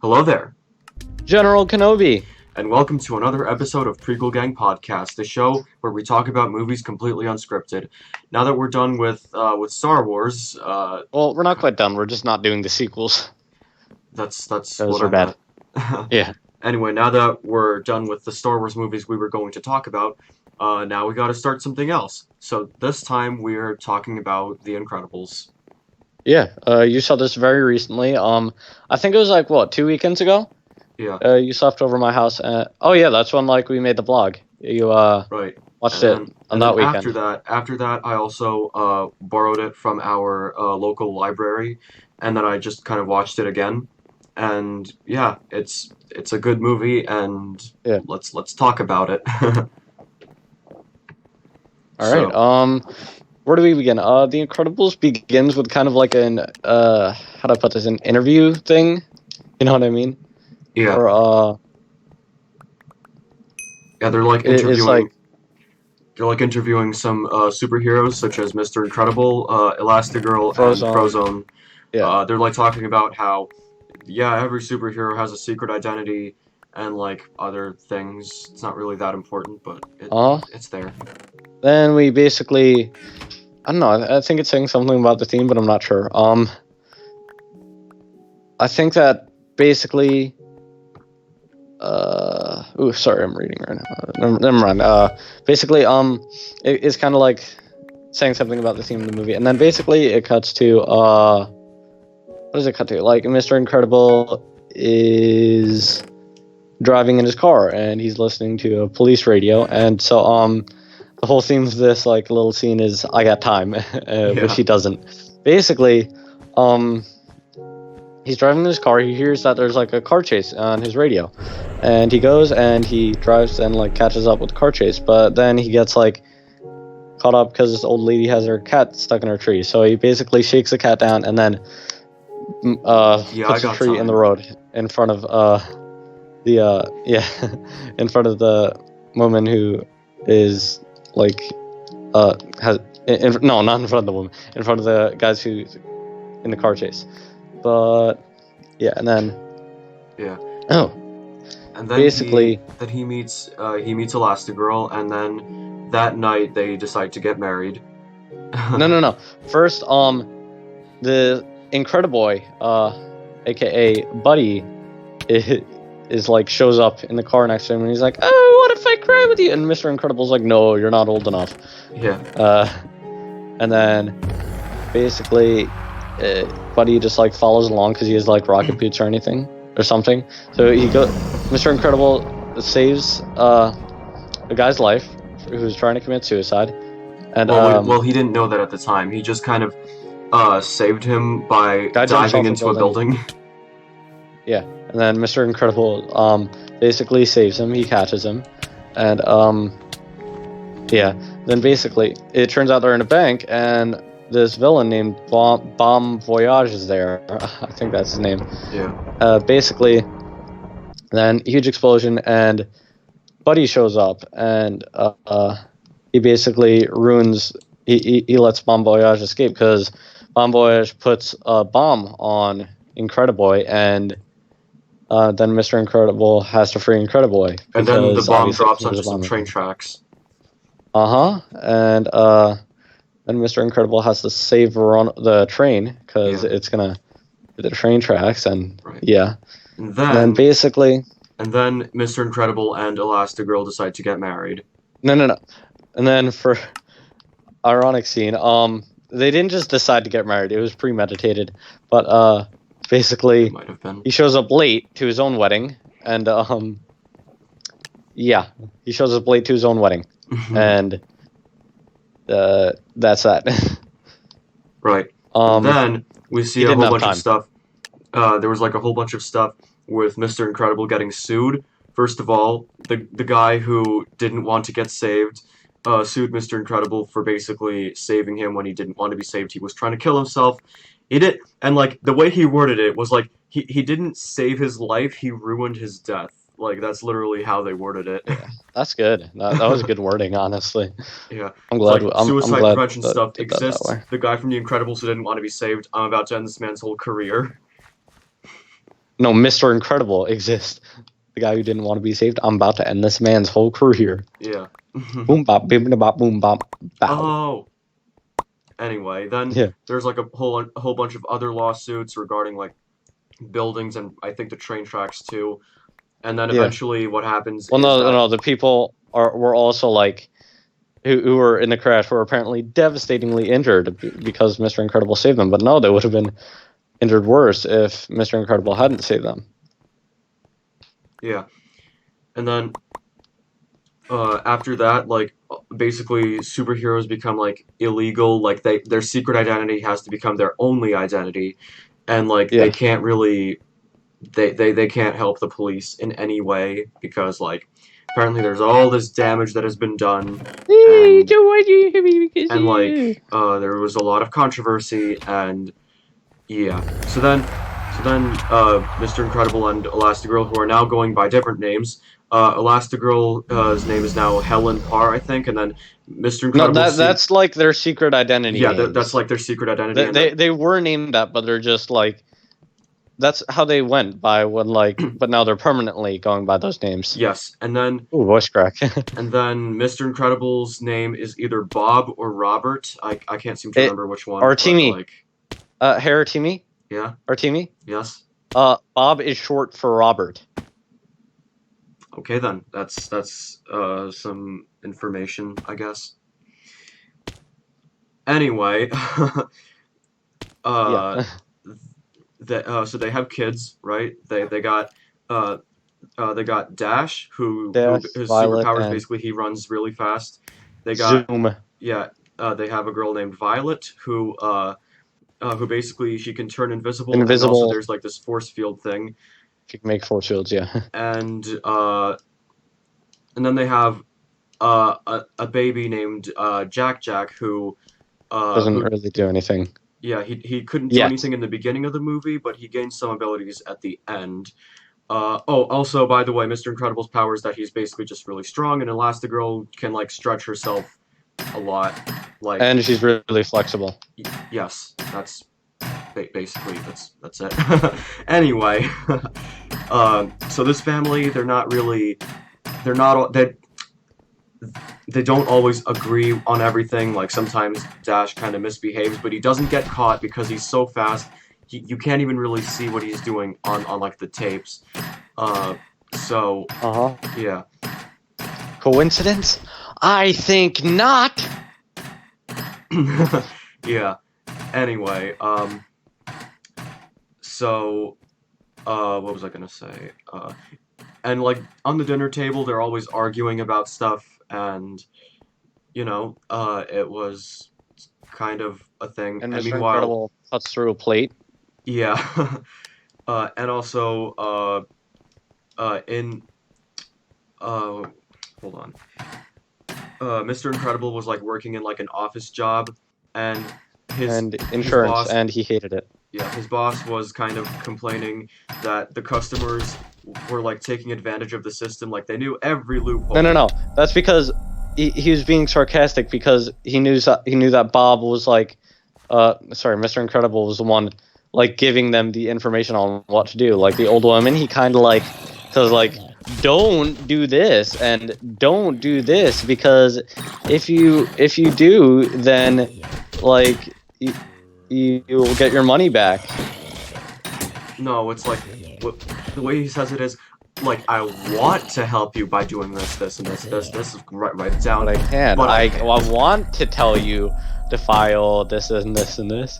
Hello there, General Kenobi. and welcome to another episode of Prequel Gang Podcast, the show where we talk about movies completely unscripted. Now that we're done with Star Wars, Well, we're not quite done. We're just not doing the sequels. that's Those what are I bad. meant. Yeah. Anyway, now that we're done with the Star Wars movies we were going to talk about, now we got to start something else. So this time we're talking about The Incredibles. Yeah. You saw this very recently. I think it was like, what, 2 weekends ago? Yeah, You slept over my house. Oh, yeah, that's when, like, we made the vlog. You, right. watched it And on and that then weekend. after that, I also borrowed it from our local library, and then I just kind of watched it again. And yeah, it's a good movie, and Yeah. let's talk about it. All right. So Where do we begin? The Incredibles begins with kind of like how do I put this, an interview thing? You know what I mean? yeah, Or, yeah, they're like it's like interviewing some superheroes such as Mr. Incredible, Elastigirl, and Frozone. Frozone. Yeah. They're like talking about how yeah, every superhero has a secret identity and like other things. It's not really that important, but Uh, it's there. then we basically, I don't know. I think it's saying something about the theme, but I'm not sure. I think that basically. Sorry, I'm reading right now. Never mind. Basically, it's kind of like saying something about the theme of the movie, and then basically it cuts to what does it cut to? Like Mr. Incredible is driving in his car, and he's listening to a police radio, and so the whole theme of this like little scene is I got time, which he doesn't. Basically, he's driving in his car. He hears that there's like a car chase on his radio, and he goes and he drives and like catches up with the car chase. But then he gets like caught up because this old lady has her cat stuck in her tree. So he basically shakes the cat down and then Yeah, I puts the got tree in the time. road in front of in front of the woman who is like has no, not in front of the woman, in front of the guys who in the car chase. But yeah, and then Yeah. oh, And then basically he meets Elastigirl, and then that night they decide to get married. no. First, the Incrediboy, aka Buddy, is like shows up in the car next to him, and he's like, "Oh, what if I cry with you?" And Mr. Incredible's like, "No, you're not old enough." Yeah. And then basically, Buddy just like follows along because he has like rocket boots or anything or something. So Mr. Incredible saves a guy's life who's trying to commit suicide, and Well, he didn't know that at the time. He just kind of saved him by guy jumps diving off into a building. Yeah, and then Mr. Incredible basically saves him. He catches him, and yeah. Then basically, it turns out they're in a bank, and this villain named Bomb Voyage is there. I think that's his name. Yeah. Basically, then huge explosion, and Buddy shows up, and he basically ruins. He lets Bomb Voyage escape because Bomb Voyage puts a bomb on Incrediboy, and then Mr. Incredible has to free Incrediboy. And then the bomb obviously drops there's onto a some bomb train there. tracks. And then Mr. Incredible has to save the train because it's gonna hit the train tracks, and Right. yeah. And And then basically, and then Mr. Incredible and Elastigirl decide to get married. no. And then for ironic scene, they didn't just decide to get married; it was premeditated. But basically, It might have been. he shows up late to his own wedding, and yeah, he shows up late to his own wedding, and that's that. Right. And then we see he a didn't whole have bunch of time. stuff. There was like a whole bunch of stuff with Mr. Incredible getting sued. First of all, the guy who didn't want to get saved sued Mr. Incredible for basically saving him when he didn't want to be saved. He was trying to kill himself. He did, and like the way he worded it was like he didn't save his life. He ruined his death. Like that's literally how they worded it. Yeah, that's good. That was good wording, honestly. Yeah. I'm It's glad. like I'm suicide glad prevention that stuff did that that exists. way. The guy from The Incredibles who didn't want to be saved. I'm about to end this man's whole career. No, Mr. Incredible exists. The guy who didn't want to be saved. I'm about to end this man's whole career. Yeah. Boom bop, bim bop, boom bop, bow. Oh. Anyway, then Yeah. there's like a whole bunch of other lawsuits regarding like buildings and I think the train tracks too. And then Yeah. eventually, what happens Well, is that no. The people were also like who were in the crash were apparently devastatingly injured because Mr. Incredible saved them. But no, they would have been injured worse if Mr. Incredible hadn't saved them. yeah. And then after that, like basically superheroes become like illegal. Like their secret identity has to become their only identity, and like Yeah. they can't really they can't help the police in any way because like apparently there's all this damage that has been done and like there was a lot of controversy and yeah. So then Mr. Incredible and Elastigirl, who are now going by different names. Elastigirl's name is now Helen Parr, I think, and then Mr. Incredible. No, that's like their secret identity. Yeah, names. that's like their secret identity. They were named that, but they're just like that's how they went by when like, but now they're permanently going by those names. Yes, and then voice crack. And then Mr. Incredible's name is either Bob or Robert. I can't seem to remember which one. Artemi. Like, Haratimi. Yeah. Artemi. Yes. Bob is short for Robert. Okay then, that's some information, I guess. Anyway, Yeah. so they have kids, right? They got Dash, who his Violet, superpower is and basically he runs really fast. They got Zoom. yeah. They have a girl named Violet who basically she can turn invisible. And also there's like this force field thing. She can make force fields, yeah. And then they have a baby named Jack who doesn't really do anything. Yeah, he couldn't do anything in the beginning of the movie, but he gained some abilities at the end. Also, by the way, Mr. Incredible's power is that he's basically just really strong, and Elastigirl can like stretch herself a lot, like. And she's really flexible. Yes, that's basically that's it. Anyway, so this family, they don't always agree on everything. Like sometimes Dash kind of misbehaves, but he doesn't get caught because he's so fast. You can't even really see what he's doing on like the tapes. So yeah. Coincidence? I think not. Yeah. Anyway, so what was I gonna say? And like on the dinner table, they're always arguing about stuff, and you know, it was kind of a thing. And And Mr. meanwhile, Incredible cuts through a plate. yeah, and also hold on. Mr. Incredible was like working in like an office job, and and insurance, his boss, and he hated it. Yeah, his boss was kind of complaining that the customers were like taking advantage of the system, like they knew every loophole. No. That's because he was being sarcastic because he knew that Bob was like, Mr. Incredible was the one like giving them the information on what to do. Like the old woman, he kind of like says like, don't do this and don't do this because if you do, then like you will get your money back. No, it's like the way he says it is like, I want to help you by doing this, and this. Write it down. But I can't. But I want to tell you to file this and this and this.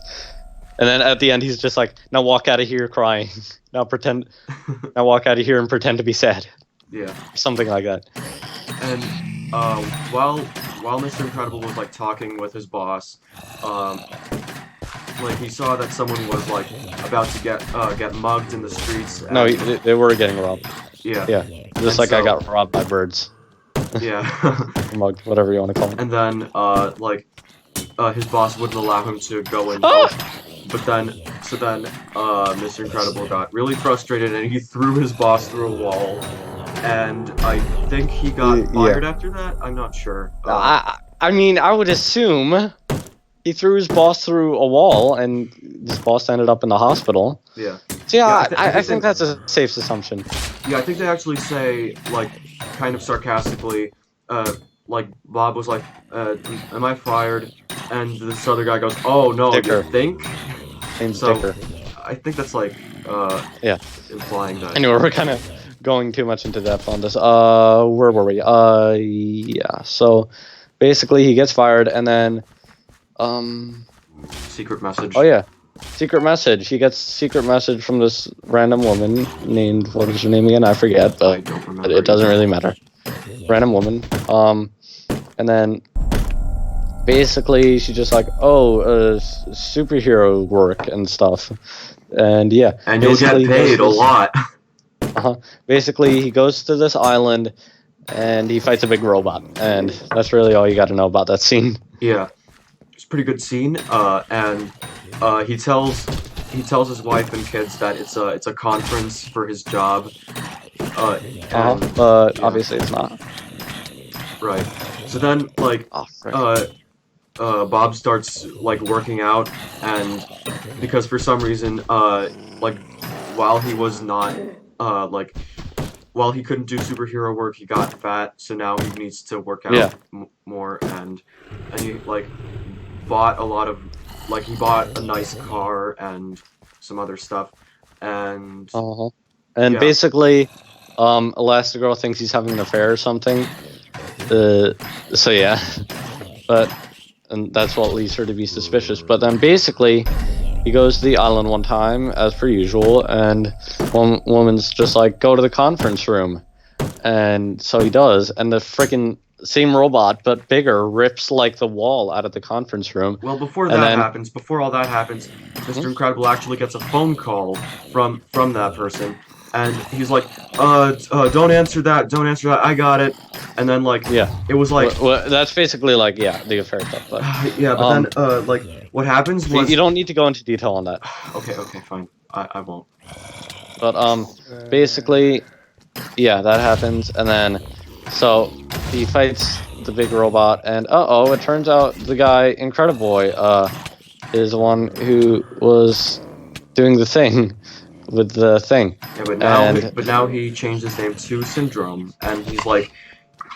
And then at the end, he's just like, now walk out of here crying. Now walk out of here and pretend to be sad. Yeah. Something like that. And while Mr. Incredible was like talking with his boss, like he saw that someone was like about to get mugged in the streets. And, No, they were getting robbed. Yeah. Yeah. Just like I got robbed by birds. Yeah. Mugged, whatever you want to call it. And then his boss wouldn't allow him to go in. But then Mr. Incredible got really frustrated and he threw his boss through a wall. And I think he got fired after that. I'm not sure. I mean, I would assume he threw his boss through a wall, and his boss ended up in the hospital. Yeah. So yeah, Yeah, I think that's a safe assumption. yeah, I think they actually say like kind of sarcastically, like Bob was like, "Am I fired?" And this other guy goes, "Oh no, you Dicker. think?" Name's So Dicker. I think that's like Yeah. implying that. Anyway, we're kind of going too much into depth on this. Where were we? Yeah. So basically, he gets fired, and then, Secret message. oh yeah, secret message. He gets secret message from this random woman named, what was her name again? I forget, I but don't remember. it doesn't either. really matter. Random woman. And then basically she's just like, oh, superhero work and stuff, and yeah, And you'll get basically he goes paid to a this- lot. Basically, he goes to this island and he fights a big robot, and that's really all you got to know about that scene. Yeah, it's a pretty good scene. And he tells his wife and kids that it's a conference for his job. And But yeah. obviously it's not. Right. So then, like, Oh, frick. Bob starts like working out, and because for some reason, like, while he was not, like, while he couldn't do superhero work, he got fat. So now he needs to work out Yeah. more, and he like bought a lot of, like, he bought a nice car and some other stuff, and And yeah. basically, Elastigirl thinks he's having an affair or something. So yeah, and that's what leads her to be suspicious. But then basically, he goes to the island one time, as per usual, and one woman's just like, go to the conference room. And so he does, and the freaking same robot, but bigger, rips like the wall out of the conference room. Well, before And that then- happens, before all that happens, Mr. Incredible actually gets a phone call from that person, and he's like, don't answer that, I got it." And then, like, Yeah. it was like, Well, that's basically like, yeah, the affair stuff. But yeah, but then, like, what happens was, you don't need to go into detail on that. okay, fine, I won't. But basically, yeah, that happens, and then so he fights the big robot, and it turns out the guy Incrediboy is the one who was doing the thing with the thing. Yeah, And- but now he changed his name to Syndrome, and he's like,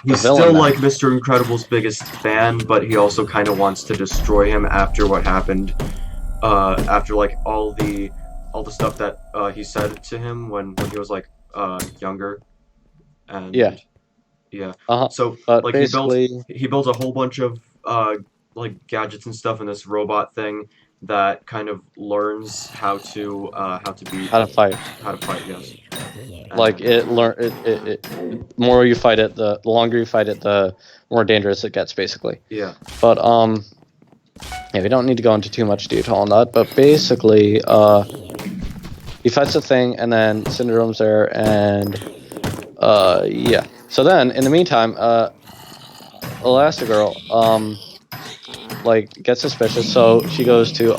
he's villain still now. like Mr. Incredible's biggest fan, but he also kind of wants to destroy him after what happened, after like all the stuff that he said to him when he was like younger, and Yeah. yeah. Uh-huh. So But like basically, he builds a whole bunch of like gadgets and stuff in this robot thing that kind of learns how to be how to fight. Yes. Like it more you fight it, the longer you fight it, the more dangerous it gets, basically. Yeah. But yeah, we don't need to go into too much detail on that. But basically, he fights the thing, and then Syndrome's there, and yeah. So then, in the meantime, Elastigirl like gets suspicious, so she goes to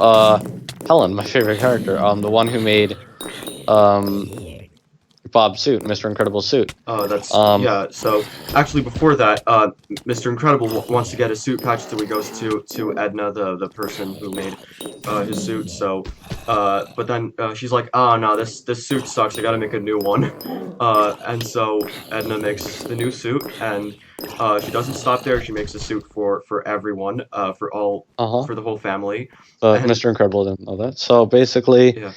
Helen, my favorite character, the one who made Bob's suit, Mr. Incredible's suit. That's yeah. So actually, before that, Mr. Incredible wants to get his suit patched, so he goes to Edna, the person who made his suit. So, but then she's like, "Oh no, this suit sucks. I gotta make a new one." And so Edna makes the new suit, and she doesn't stop there. She makes a suit for everyone, for the whole family. But And- Mr. Incredible didn't know that. So basically, Yeah.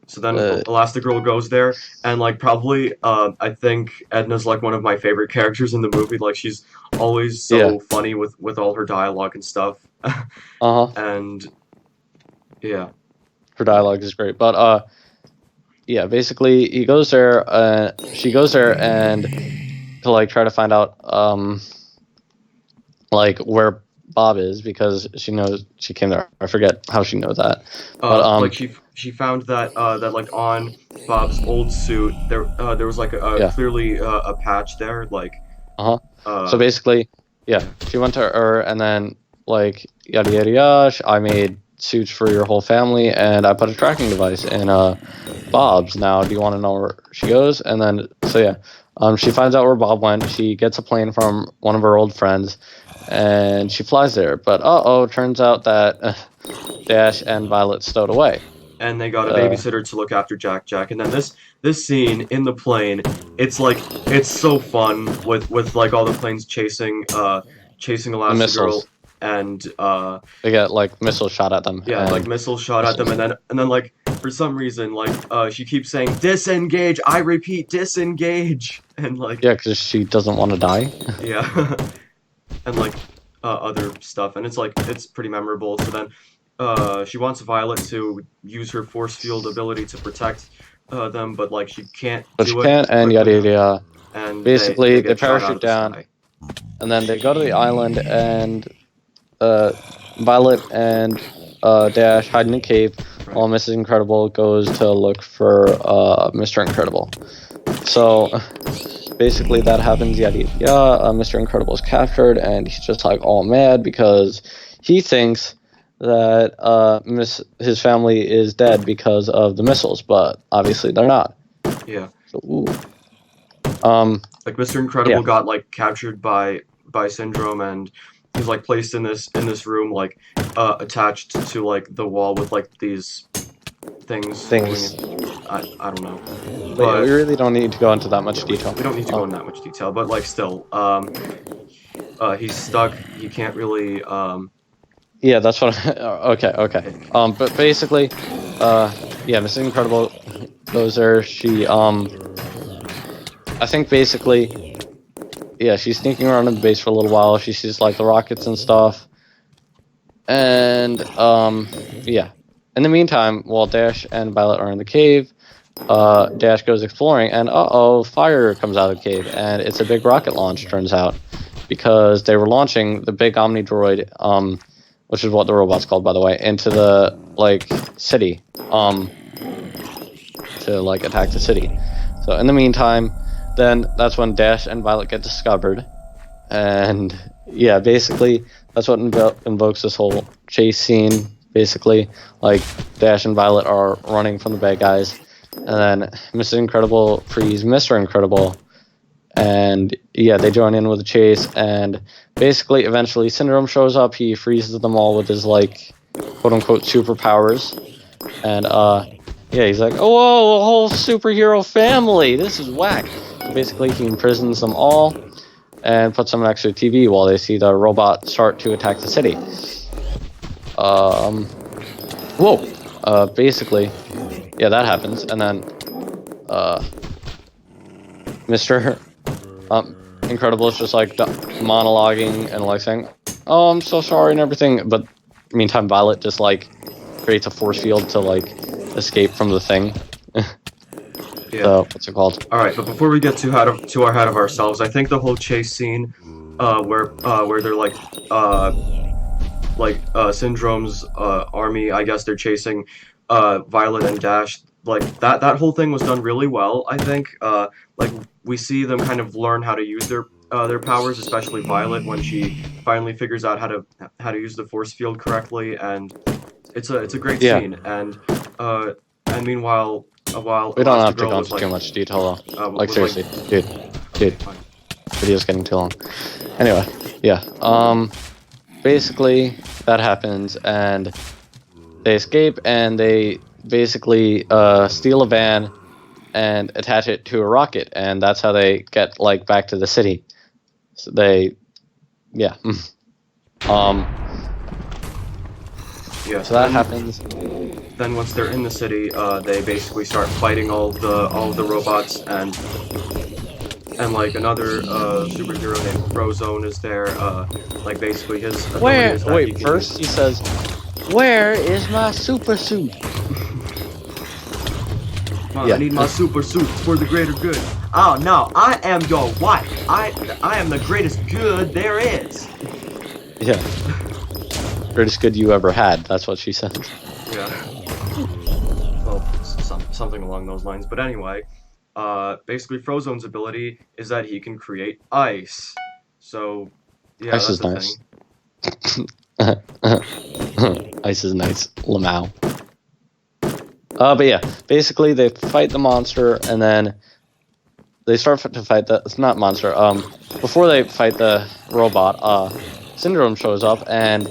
So then Elastigirl goes there, and like probably I think Edna's like one of my favorite characters in the movie. Like she's always so funny with all her dialogue and stuff. And yeah. her dialogue is great. But yeah, basically he goes there, she goes there, and to like try to find out like where Bob is, because she knows she came there. I forget how she knows that. But like she found that that like on Bob's old suit there was like a clearly a patch there, like so basically, yeah, she went to her, and then like yada yada yada. I made suits for your whole family, and I put a tracking device in Bob's. Now, do you want to know where she goes? And then so yeah, she finds out where Bob went. She gets a plane from one of her old friends, and she flies there. But turns out that Dash and Violet stowed away. and they got a Uh, babysitter to look after Jack. And then this scene in the plane, it's so fun with like all the planes chasing the Elastigirl, missiles. and They get like missiles shot at them yeah, like and missiles shot at them, missiles. and then like for some reason like she keeps saying disengage. I repeat, disengage, and like Yeah, because she doesn't want to die. yeah, and like other stuff, and it's pretty memorable. So then she wants Violet to use her force field ability to protect them, but like she can't But she do it can't, and yada quickly yada enough, yada. and Basically, they they get shot out parachute of the down, sky. and then they go to the island, and uh, Violet and Dash hide in a cave, Right. while Mrs. Incredible goes to look for Mr. Incredible. So basically, that happens. Yada yada yada. Mr. Incredible is captured, and he's just like all mad because he thinks that his family is dead because of the missiles, but obviously they're not. Yeah. So, ooh. Um, Like Mr. yeah, Incredible got like captured by Syndrome, and he's like placed in this room like attached to like the wall with like these things holding things. it. I don't know, But yeah, we but really don't need to go into that much detail. we don't need to go in that much detail. But like still, he's stuck. He can't really Yeah, that's what. Okay, okay. But basically, yeah, Mrs. Incredible goes there. I think basically, yeah, she's sneaking around in the base for a little while. She sees like the rockets and stuff, and yeah. In the meantime, while Dash and Violet are in the cave, Dash goes exploring, and fire comes out of the cave, and it's a big rocket launch. Turns out, because they were launching the big Omni droid, which is what the robot's called, by the way, into the like city, to like attack the city. So in the meantime, then that's when Dash and Violet get discovered, and yeah, basically that's what invokes this whole chase scene. Basically, like Dash and Violet are running from the bad guys, and then Mrs. Incredible frees Mr. Incredible, and yeah, they join in with the chase, and basically, eventually, Syndrome shows up. He freezes them all with his like, quote unquote, superpowers, and yeah, he's like, oh, whoa, a whole superhero family. This is whack. Basically, he imprisons them all and puts them next to a TV while they see the robot start to attack the city. Whoa. Basically, yeah, that happens, and then Mr. Incredible is just like monologuing and like saying, "Oh, I'm so sorry" and everything. But meantime, Violet just like creates a force field to like escape from the thing. yeah. What's it called? All right, but before we get too ahead of ourselves, I think the whole chase scene, where they're Syndrome's army, I guess they're chasing Violet and Dash. Like that whole thing was done really well, I think. Like we see them kind of learn how to use their powers, especially Violet when she finally figures out how to use the force field correctly, and it's a great Yeah, scene. And meanwhile, while we don't have to Elastigirl go was into too like much detail though. Like was like seriously, dude, okay, fine. video's getting too long. Anyway, yeah. Basically that happens, and they escape, and they basically steal a van and attach it to a rocket, and that's how they get like back to the city. So they, yeah. um. Yeah. So that happens. Then once they're in the city, they basically start fighting all of the robots, and like another superhero named Frozone is there. Like basically his ability Where? is that he Wait. can First, use. he says, "Where is my super suit?" I Yeah. need my super suit for the greater good. Oh no, I am your wife. I am the greatest good there is. Yeah. Greatest good you ever had. That's what she said. Yeah. Well, something along those lines. But anyway, basically Frozone's ability is that he can create ice. So, yeah, Ice that's is a nice. thing. Ice is nice. Lamau. But yeah, basically they fight the monster, and then they start to fight the. It's not monster. Before they fight the robot, Syndrome shows up, and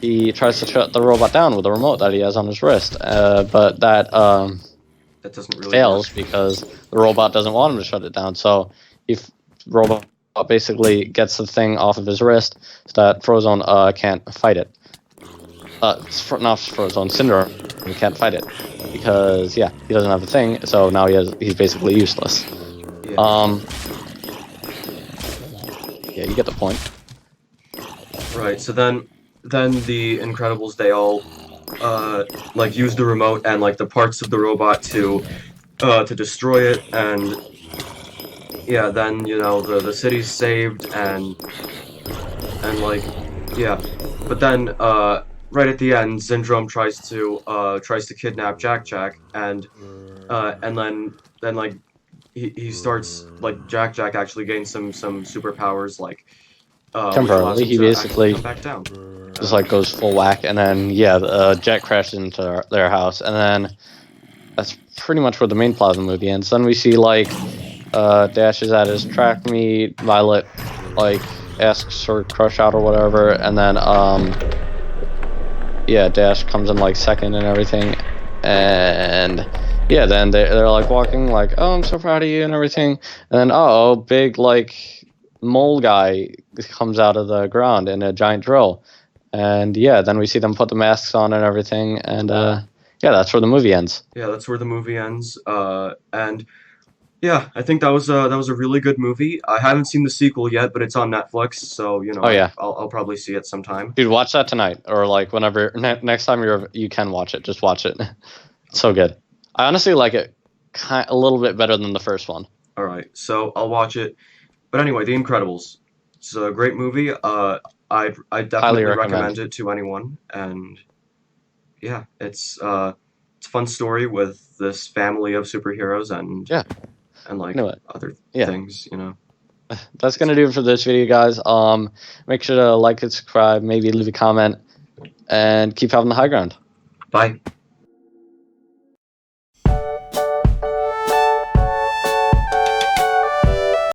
he tries to shut the robot down with a remote that he has on his wrist, but that That doesn't really fails work. because the robot doesn't want him to shut it down. So if robot basically gets the thing off of his wrist so that Frozone can't fight it. Not Frozone, Syndrome can't fight it because yeah, he doesn't have a thing. So now he's basically useless. Yeah. Yeah, you get the point. Right. So then the Incredibles, they all like use the remote and like the parts of the robot to destroy it, and yeah, then you know the city's saved, and like yeah, but then right at the end, Syndrome tries to kidnap Jack Jack, and then like he starts like Jack actually gains some superpowers, like which allows Temporarily, him he to actually basically come back down. just like goes full whack, and then yeah, jet crashes into their house, and then that's pretty much where the main plot of the movie ends. Then we see like Dash is at his track meet, Violet like asks her crush out or whatever, and then yeah, Dash comes in like second and everything, and yeah, then they're like walking like, oh, I'm so proud of you and everything, and then big like mole guy comes out of the ground in a giant drill, and yeah, then we see them put the masks on and everything, and yeah, that's where the movie ends. Yeah, that's where the movie ends. And yeah, I think that was a really good movie. I haven't seen the sequel yet, but it's on Netflix, so you know Oh yeah, I'll probably see it sometime. dude, watch that tonight or like whenever next time you can watch it. Just watch it. It's so good. I honestly like it a little bit better than the first one. All right, so I'll watch it. But anyway, The Incredibles. It's a great movie. I Highly definitely recommend recommend. it to anyone. And yeah, it's a fun story with this family of superheroes Yeah, and like knew it. other Yeah, things, you know. that's gonna do it for this video, guys. Make sure to like and subscribe, maybe leave a comment, and keep having the high ground. Bye.